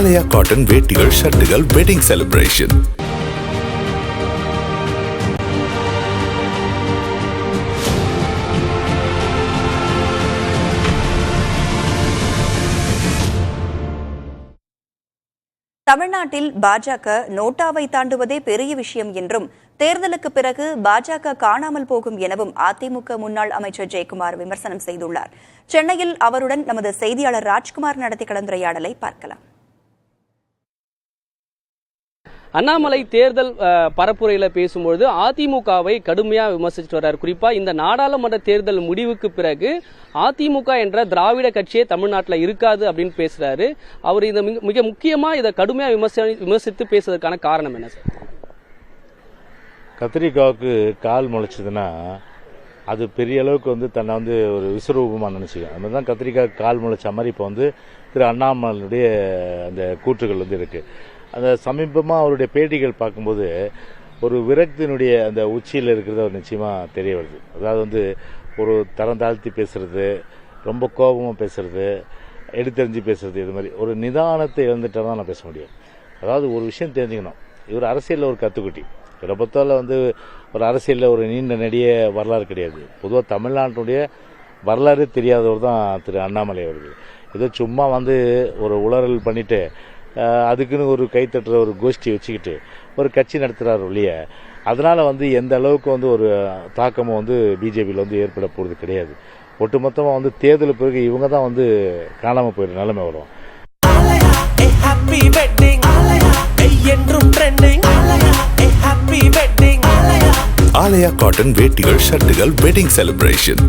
ஆலயா cotton வேட்டிகள் ஷர்ட்டுகள் wedding celebration. தமிழ்நாட்டில் பாஜக நோட்டாவை தாண்டுவதே பெரிய விஷயம் என்றும் தேர்தலுக்கு பிறகு பாஜக காணாமல் போகும் எனவும் அதிமுக முன்னாள் அமைச்சர் ஜெயக்குமார் விமர்சனம் செய்துள்ளார். சென்னையில் அவருடன் நமது செய்தியாளர் ராஜ்குமார் நடத்திய கலந்துரையாடலை பார்க்கலாம். அண்ணாமலை தேர்தல் பரப்புரையில் பேசும்பொழுது அதிமுகவை கடுமையாக விமர்சிச்சுட்டு வர்றார். குறிப்பா இந்த நாடாளுமன்ற தேர்தல் முடிவுக்கு பிறகு அதிமுக என்ற திராவிட கட்சியே தமிழ்நாட்டில் இருக்காது அப்படின்னு பேசுறாரு. அவர் இதை மிக முக்கியமா இதை கடுமையாக விமர்சித்து பேசுறதுக்கான காரணம் என்ன சார்? கத்திரிக்காவுக்கு கால் முளைச்சதுன்னா அது பெரிய அளவுக்கு தன்னை ஒரு விஸ்வரூபமாக நினைச்சுக்க. அந்த தான் கத்திரிக்காய் கால் முளைச்ச மாதிரி இப்போ திரு அண்ணாமலையுடைய அந்த கூற்றுகள் இருக்கு. அந்த சமீபமாக அவருடைய பேட்டிகள் பார்க்கும்போது ஒரு விரக்தியினுடைய அந்த உச்சியில் இருக்கிறது அவர் நிச்சயமாக தெரிய வருது. அதாவது ஒரு தரம் தாழ்த்தி பேசுறது, ரொம்ப கோபமாக பேசுறது, எடுத்தெறிஞ்சு பேசுறது, இது மாதிரி ஒரு நிதானத்தை இழந்துட்டா தான் நான் பேச முடியும். அதாவது ஒரு விஷயம் தெரிஞ்சுக்கணும், இவர் அரசியலில் ஒரு கத்துக்குட்டி. இவரை பொறுத்தவரை ஒரு அரசியலில் ஒரு நீண்ட நெடிய வரலாறு கிடையாது. பொதுவாக தமிழ்நாட்டுடைய வரலாறு தெரியாதவர் தான் திரு அண்ணாமலை அவர்கள். ஏதோ சும்மா ஒரு உளறல் பண்ணிட்டு அதுக்குன்னு ஒரு கைத்தட்டுற ஒரு கோஷ்டி வச்சுக்கிட்டு ஒரு கட்சி நடத்துகிறார் ஒழிய அதனால் எந்த அளவுக்கு ஒரு தாக்கமும் பிஜேபியில் ஏற்பட போகிறது கிடையாது. ஒட்டுமொத்தமாக தேர்தல் பிறகு இவங்க தான் காணாமல் போயிடுற நிலைமை வரும். ஆலயா காட்டன் வேட்டிகள் ஷர்ட்டுகள் வெட்டிங் செலிப்ரேஷன்.